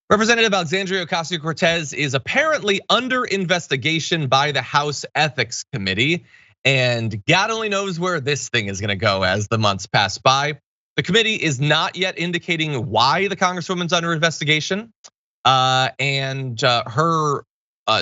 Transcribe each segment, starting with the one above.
Representative Alexandria Ocasio-Cortez is apparently under investigation by the House Ethics Committee, and God only knows where this thing is gonna go as the months pass by. The committee is not yet indicating why the Congresswoman's under investigation, and her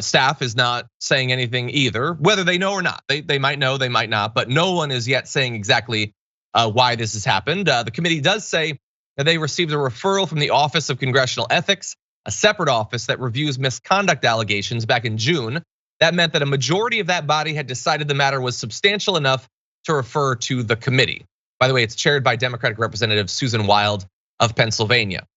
staff is not saying anything either, whether they know or not. They might know, they might not, but no one is yet saying exactly why this has happened. The committee does say that they received a referral from the Office of Congressional Ethics, a separate office that reviews misconduct allegations back in June. That meant that a majority of that body had decided the matter was substantial enough to refer to the committee. By the way, it's chaired by Democratic Representative Susan Wild of Pennsylvania.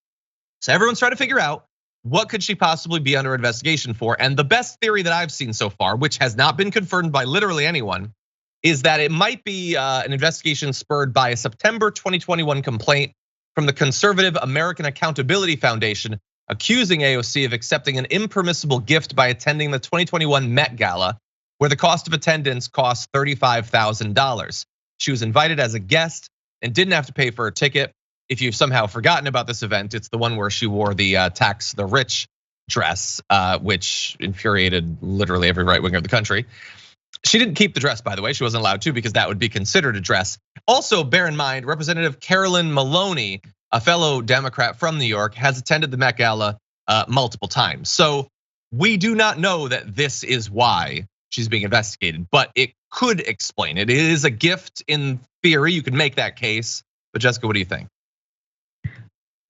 So everyone's trying to figure out what could she possibly be under investigation for? And the best theory that I've seen so far, which has not been confirmed by literally anyone, is that it might be an investigation spurred by a September 2021 complaint from the conservative American Accountability Foundation accusing AOC of accepting an impermissible gift by attending the 2021 Met Gala, where the cost of attendance cost $35,000. She was invited as a guest and didn't have to pay for her ticket. If you've somehow forgotten about this event, it's the one where she wore the tax the rich dress, which infuriated literally every right winger of the country. She didn't keep the dress, by the way. She wasn't allowed to because that would be considered a dress. Also, bear in mind, Representative Carolyn Maloney, a fellow Democrat from New York, has attended the Met Gala multiple times. So we do not know that this is why she's being investigated, but it could explain it. It is a gift in theory. You could make that case. But Jessica, what do you think?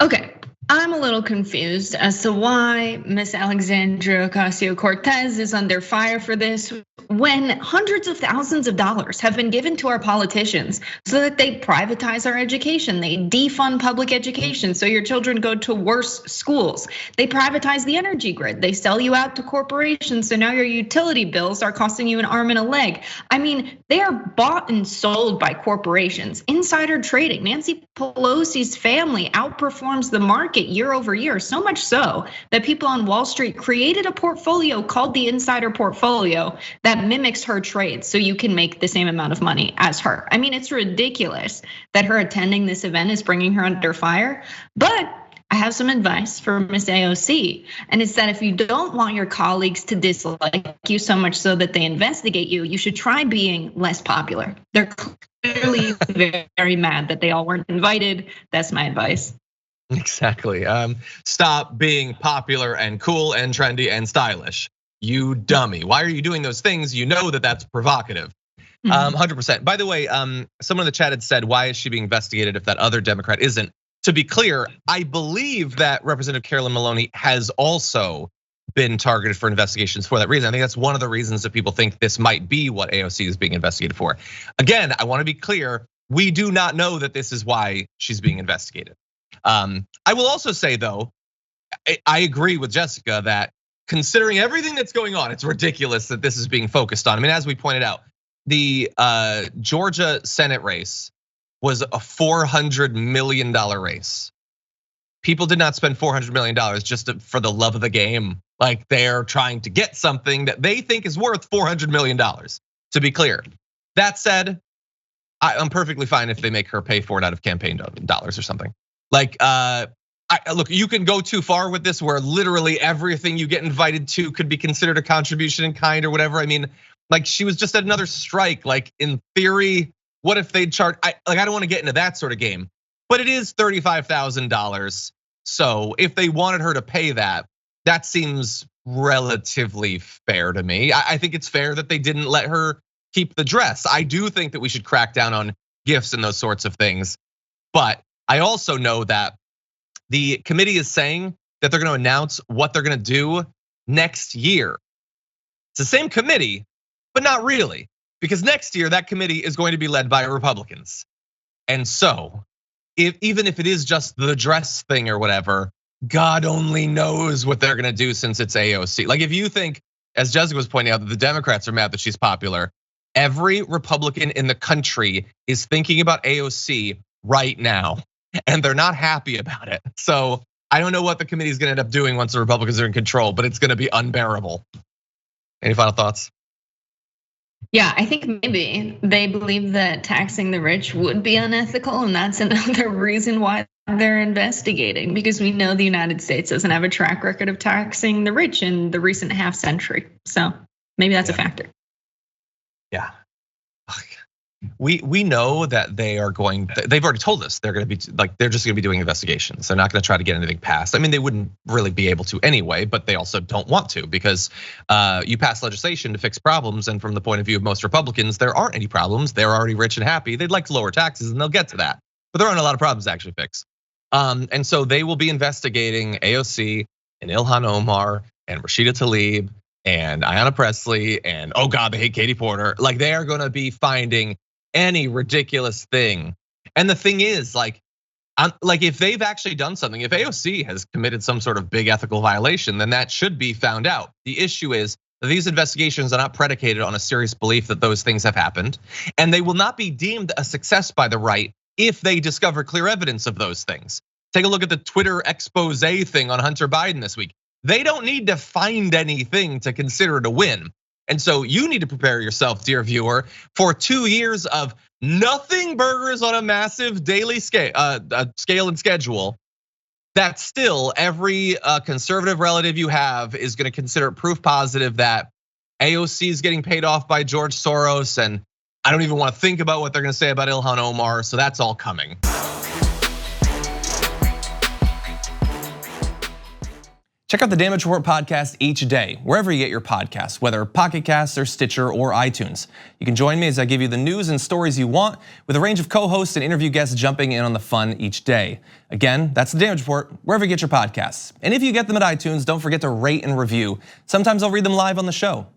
Okay, I'm a little confused as to why Miss Alexandria Ocasio-Cortez is under fire for this when hundreds of thousands of dollars have been given to our politicians so that they privatize our education, they defund public education so your children go to worse schools. They privatize the energy grid, they sell you out to corporations so now your utility bills are costing you an arm and a leg. I mean, they are bought and sold by corporations. Insider trading, Nancy Pelosi's family outperforms the market year over year, so much so that people on Wall Street created a portfolio called the Insider Portfolio that mimics her trades so you can make the same amount of money as her. I mean, it's ridiculous that her attending this event is bringing her under fire, but I have some advice for Miss AOC, and it's that if you don't want your colleagues to dislike you so much so that they investigate you, you should try being less popular. They're clearly very mad that they all weren't invited. That's my advice. Exactly. Stop being popular and cool and trendy and stylish. You dummy. Why are you doing those things? You know that that's provocative. 100%. By the way, someone in the chat had said, why is she being investigated if that other Democrat isn't? To be clear, I believe that Representative Carolyn Maloney has also been targeted for investigations for that reason. I think that's one of the reasons that people think this might be what AOC is being investigated for. Again, I want to be clear, we do not know that this is why she's being investigated. I will also say though, I agree with Jessica that considering everything that's going on, it's ridiculous that this is being focused on. I mean, as we pointed out, the Georgia Senate race was a $400 million race. People did not spend $400 million just for the love of the game. Like they're trying to get something that they think is worth $400 million, to be clear. That said, I'm perfectly fine if they make her pay for it out of campaign dollars or something. Like, look, you can go too far with this where literally everything you get invited to could be considered a contribution in kind or whatever. I mean, like she was just at another strike. Like in theory, what if they'd charge? I don't want to get into that sort of game, but it is $35,000. So if they wanted her to pay that, that seems relatively fair to me. I think it's fair that they didn't let her keep the dress. I do think that we should crack down on gifts and those sorts of things. But I also know that the committee is saying that they're going to announce what they're going to do next year. It's the same committee, but not really, because next year that committee is going to be led by Republicans. And so, even if it is just the dress thing or whatever, God only knows what they're going to do since it's AOC. Like if you think, as Jessica was pointing out, that the Democrats are mad that she's popular, every Republican in the country is thinking about AOC right now, and they're not happy about it. So I don't know what the committee is going to end up doing once the Republicans are in control, but it's going to be unbearable. Any final thoughts? Yeah, I think maybe they believe that taxing the rich would be unethical, and that's another reason why they're investigating, because we know the United States doesn't have a track record of taxing the rich in the recent half century. So maybe that's a factor. Yeah. We know that they've already told us they're going to be they're just going to be doing investigations. They're not going to try to get anything passed. I mean, they wouldn't really be able to anyway, but they also don't want to, because you pass legislation to fix problems. And from the point of view of most Republicans, there aren't any problems. They're already rich and happy. They'd like to lower taxes, and they'll get to that. But there aren't a lot of problems to actually fix. And so they will be investigating AOC and Ilhan Omar and Rashida Tlaib and Ayanna Pressley and, oh God, they hate Katie Porter. Like, they are going to be finding any ridiculous thing. And the thing is, if they've actually done something, if AOC has committed some sort of big ethical violation, then that should be found out. The issue is that these investigations are not predicated on a serious belief that those things have happened, and they will not be deemed a success by the right if they discover clear evidence of those things. Take a look at the Twitter expose thing on Hunter Biden this week. They don't need to find anything to consider it a win. And so you need to prepare yourself, dear viewer, for 2 years of nothing burgers on a massive daily scale and schedule. That still every conservative relative you have is going to consider it proof positive that AOC is getting paid off by George Soros. And I don't even want to think about what they're going to say about Ilhan Omar. So that's all coming. Check out the Damage Report podcast each day, wherever you get your podcasts, whether Pocket Casts or Stitcher or iTunes. You can join me as I give you the news and stories you want, with a range of co-hosts and interview guests jumping in on the fun each day. Again, that's the Damage Report, wherever you get your podcasts. And if you get them at iTunes, don't forget to rate and review. Sometimes I'll read them live on the show.